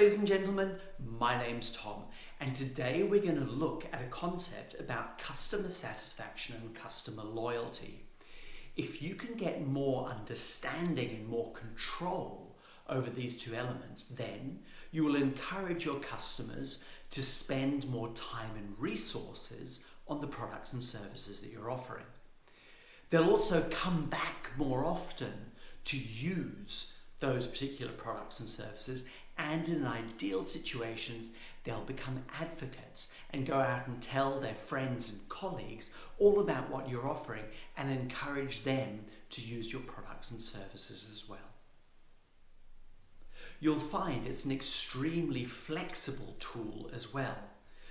ladies and gentlemen, my name's Tom, and today we're going to look at a concept about customer satisfaction and customer loyalty. If you can get more understanding and more control over these two elements, then you will encourage your customers to spend more time and resources on the products and services that you're offering. They'll also come back more often to use those particular products and services, and in ideal situations they'll become advocates and go out and tell their friends and colleagues all about what you're offering and encourage them to use your products and services as well. You'll find it's an extremely flexible tool as well.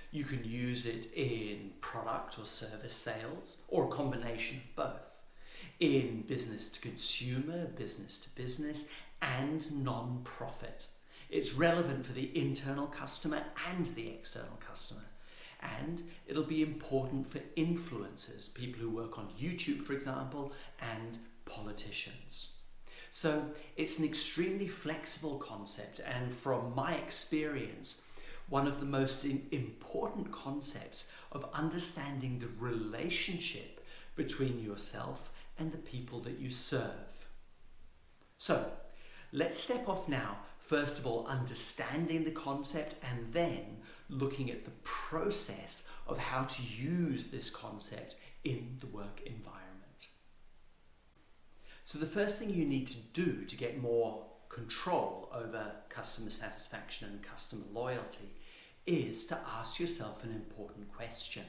You can use it in product or service sales, or a combination of both, in business to consumer, business to business, and non-profit. It's relevant for the internal customer and the external customer. And it'll be important for influencers, people who work on YouTube, for example, and politicians. So it's an extremely flexible concept, and from my experience, one of the most important concepts of understanding the relationship between yourself and the people that you serve. So let's step off now, first of all understanding the concept and then looking at the process of how to use this concept in the work environment. So the first thing you need to do to get more control over customer satisfaction and customer loyalty is to ask yourself an important question.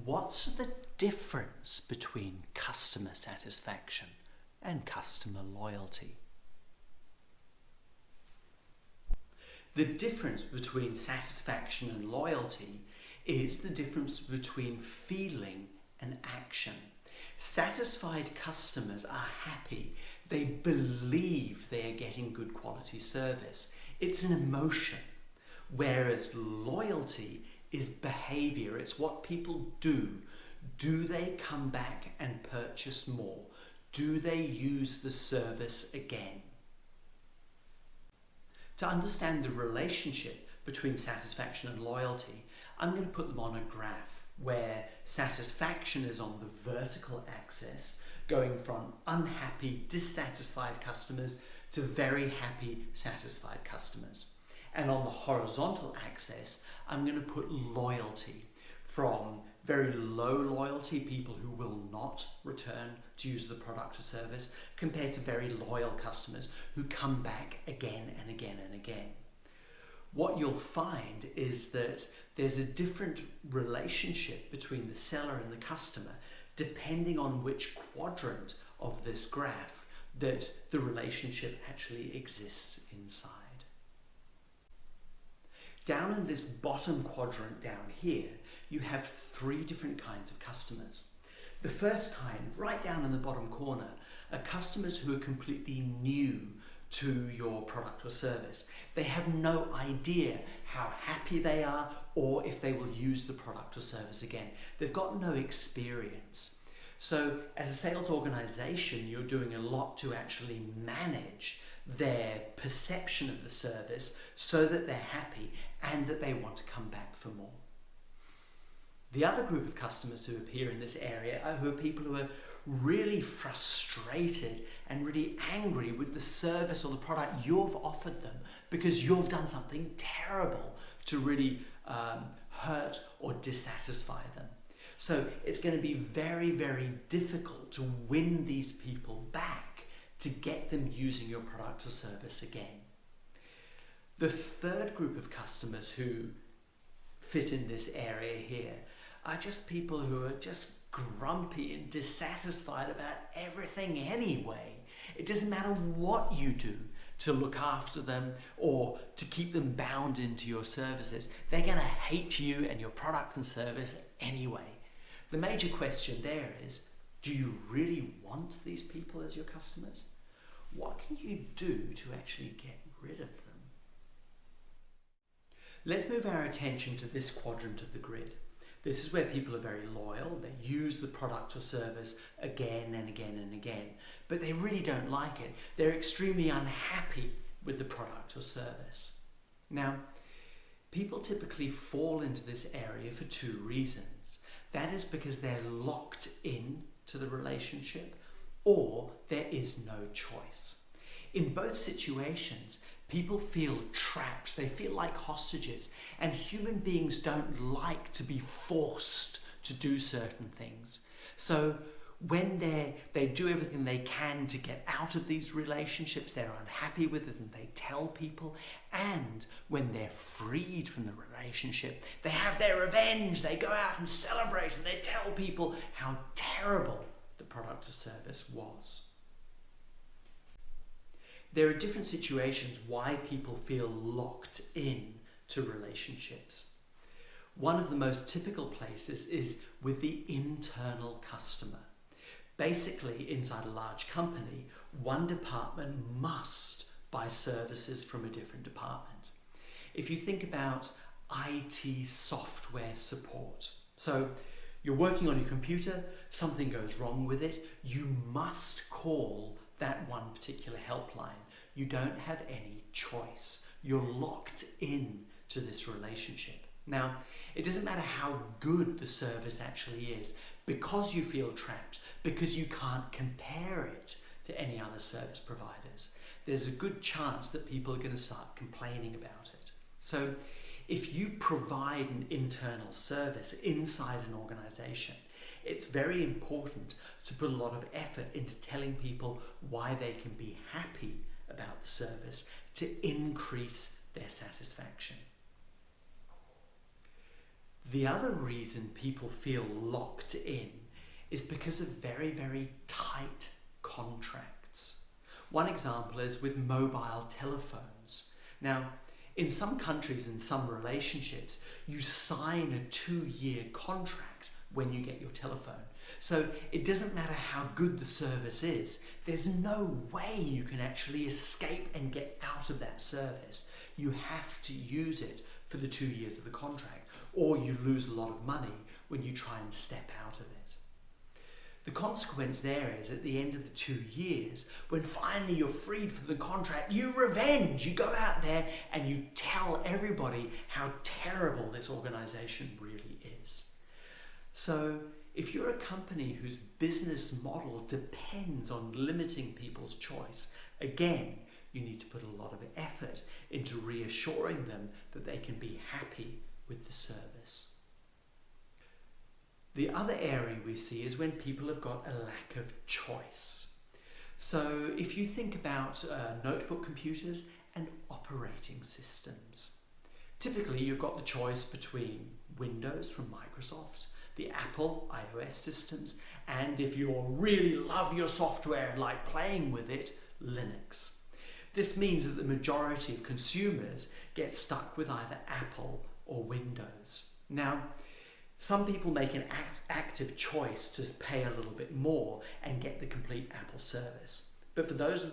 What's the difference between customer satisfaction and customer loyalty? The difference between satisfaction and loyalty is the difference between feeling and action. Satisfied customers are happy. They believe they are getting good quality service. It's an emotion. Whereas loyalty is behavior. It's what people do. Do they come back and purchase more? Do they use the service again? To understand the relationship between satisfaction and loyalty, I'm going to put them on a graph where satisfaction is on the vertical axis, going from unhappy, dissatisfied customers to very happy, satisfied customers. And on the horizontal axis, I'm going to put loyalty, from very low loyalty, people who will not return to use the product or service, compared to very loyal customers who come back again and again and again. What you'll find is that there's a different relationship between the seller and the customer depending on which quadrant of this graph that the relationship actually exists inside. Down in this bottom quadrant down here, you have three different kinds of customers. The first kind, right down in the bottom corner, are customers who are completely new to your product or service. They have no idea how happy they are or if they will use the product or service again. They've got no experience. So as a sales organization, you're doing a lot to actually manage their perception of the service so that they're happy and that they want to come back for more. The other group of customers who appear in this area are people who are really frustrated and really angry with the service or the product you've offered them because you've done something terrible to really hurt or dissatisfy them. So it's going to be very, very difficult to win these people back to get them using your product or service again. The third group of customers who fit in this area here are just people who are just grumpy and dissatisfied about everything anyway. It doesn't matter what you do to look after them or to keep them bound into your services. They're going to hate you and your product and service anyway. The major question there is, do you really want these people as your customers? What can you do to actually get rid of them? Let's move our attention to this quadrant of the grid. This is where people are very loyal. They use the product or service again and again and again, but they really don't like it. They're extremely unhappy with the product or service. Now, people typically fall into this area for two reasons. That is because they're locked in to the relationship, or there is no choice. In both situations, people feel trapped, they feel like hostages, and human beings don't like to be forced to do certain things. So when they do everything they can to get out of these relationships, they're unhappy with it and they tell people. And when they're freed from the relationship, they have their revenge. They go out and celebrate and they tell people how terrible the product or service was. There are different situations why people feel locked in to relationships. One of the most typical places is with the internal customer. Basically, inside a large company, one department must buy services from a different department. If you think about IT software support, so you're working on your computer, something goes wrong with it, you must call that one particular helpline. You don't have any choice. You're locked in to this relationship. Now, it doesn't matter how good the service actually is, because you feel trapped, because you can't compare it to any other service providers, there's a good chance that people are going to start complaining about it. So if you provide an internal service inside an organization, it's very important to put a lot of effort into telling people why they can be happy about the service to increase their satisfaction. The other reason people feel locked in is because of very, very tight contracts. One example is with mobile telephones. Now, in some countries and some relationships, you sign a 2-year contract when you get your telephone. So it doesn't matter how good the service is, there's no way you can actually escape and get out of that service. You have to use it for the 2 years of the contract, or you lose a lot of money when you try and step out of it. The consequence there is at the end of the 2 years, when finally you're freed from the contract, you revenge. You go out there and you tell everybody how terrible this organization really is. So if you're a company whose business model depends on limiting people's choice, again, you need to put a lot of effort into reassuring them that they can be happy with the service. The other area we see is when people have got a lack of choice. So if you think about notebook computers and operating systems, typically you've got the choice between Windows from Microsoft, the Apple iOS systems, and if you really love your software and like playing with it, Linux. This means that the majority of consumers get stuck with either Apple or Windows. Now, some people make an active choice to pay a little bit more and get the complete Apple service. But for those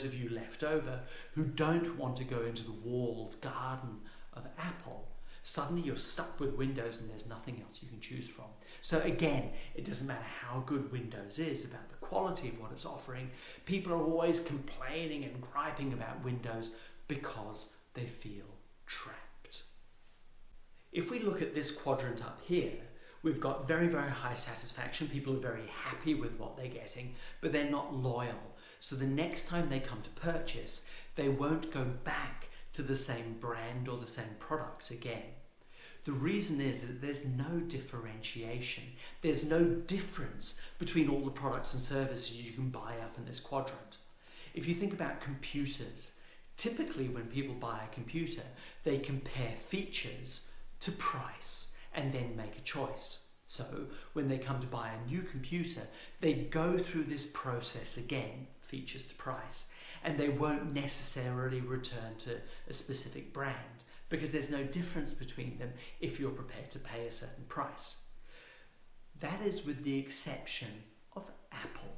of you left over who don't want to go into the walled garden of Apple, suddenly you're stuck with Windows and there's nothing else you can choose from. So again, it doesn't matter how good Windows is about the quality of what it's offering. People are always complaining and griping about Windows because they feel trapped. If we look at this quadrant up here, we've got very, very high satisfaction. People are very happy with what they're getting, but they're not loyal. So the next time they come to purchase, they won't go back to the same brand or the same product again. The reason is that there's no differentiation. There's no difference between all the products and services you can buy up in this quadrant. If you think about computers, typically when people buy a computer, they compare features to price and then make a choice. So when they come to buy a new computer, they go through this process again, features to price, and they won't necessarily return to a specific brand because there's no difference between them if you're prepared to pay a certain price. That is with the exception of Apple,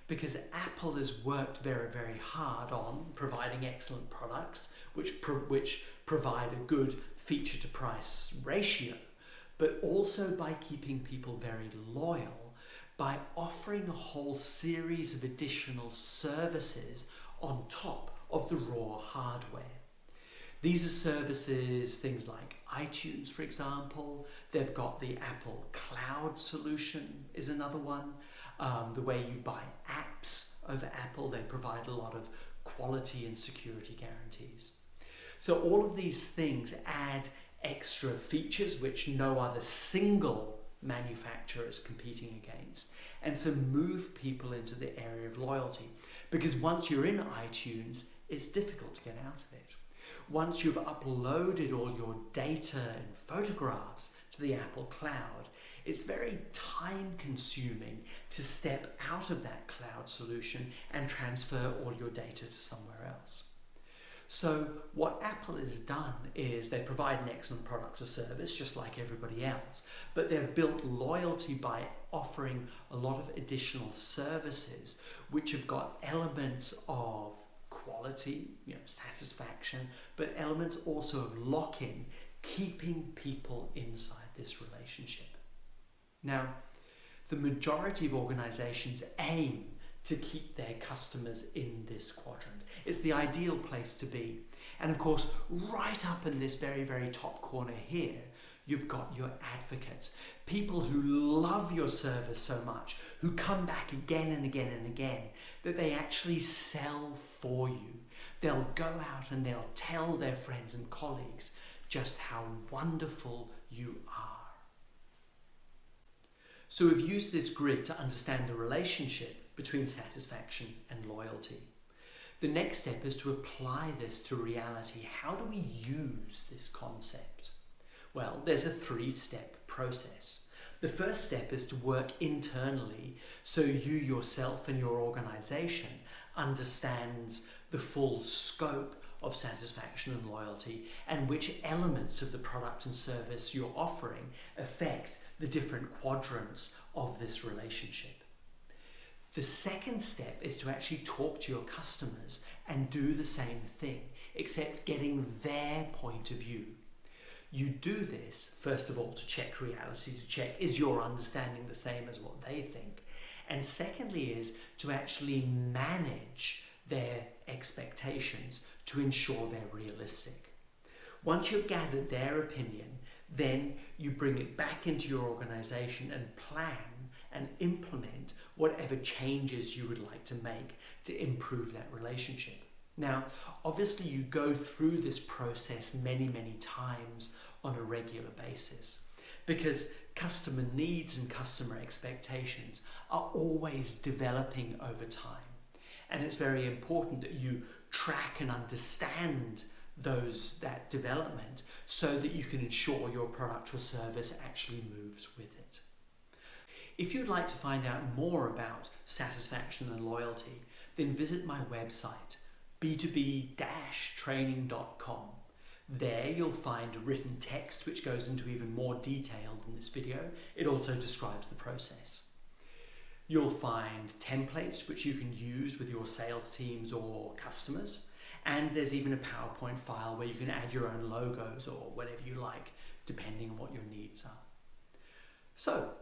because Apple has worked very, very hard on providing excellent products which provide a good feature to price ratio, but also by keeping people very loyal by offering a whole series of additional services on top of the raw hardware. These are services, things like iTunes, for example. They've got the Apple Cloud solution is another one. The way you buy apps over Apple, they provide a lot of quality and security guarantees. So all of these things add extra features which no other single manufacturer is competing against, and so move people into the area of loyalty. Because once you're in iTunes, it's difficult to get out of it. Once you've uploaded all your data and photographs to the Apple Cloud, it's very time consuming to step out of that cloud solution and transfer all your data to somewhere else. So what Apple has done is they provide an excellent product or service just like everybody else, but they've built loyalty by offering a lot of additional services which have got elements of quality, satisfaction, but elements also of lock-in, keeping people inside this relationship. Now, the majority of organizations aim to keep their customers in this quadrant. It's the ideal place to be. And of course, right up in this very, very top corner here, you've got your advocates, people who love your service so much, who come back again and again and again, that they actually sell for you. They'll go out and they'll tell their friends and colleagues just how wonderful you are. So we've used this grid to understand the relationship between satisfaction and loyalty. The next step is to apply this to reality. How do we use this concept? Well, there's a 3-step process. The first step is to work internally so you yourself and your organization understands the full scope of satisfaction and loyalty and which elements of the product and service you're offering affect the different quadrants of this relationship. The second step is to actually talk to your customers and do the same thing, except getting their point of view. You do this, first of all, to check reality, to check is your understanding the same as what they think? And secondly is to actually manage their expectations to ensure they're realistic. Once you've gathered their opinion, then you bring it back into your organization and plan and implement whatever changes you would like to make to improve that relationship. Now, obviously you go through this process many, many times on a regular basis because customer needs and customer expectations are always developing over time. And it's very important that you track and understand that development so that you can ensure your product or service actually moves with it. If you'd like to find out more about satisfaction and loyalty, then visit my website, b2b-training.com. There you'll find a written text which goes into even more detail than this video. It also describes the process. You'll find templates which you can use with your sales teams or customers. And there's even a PowerPoint file where you can add your own logos or whatever you like, depending on what your needs are. So,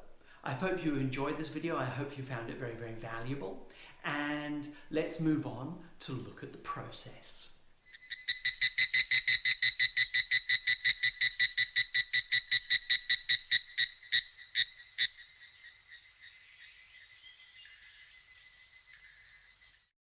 I hope you enjoyed this video. I hope you found it very, very valuable. And let's move on to look at the process.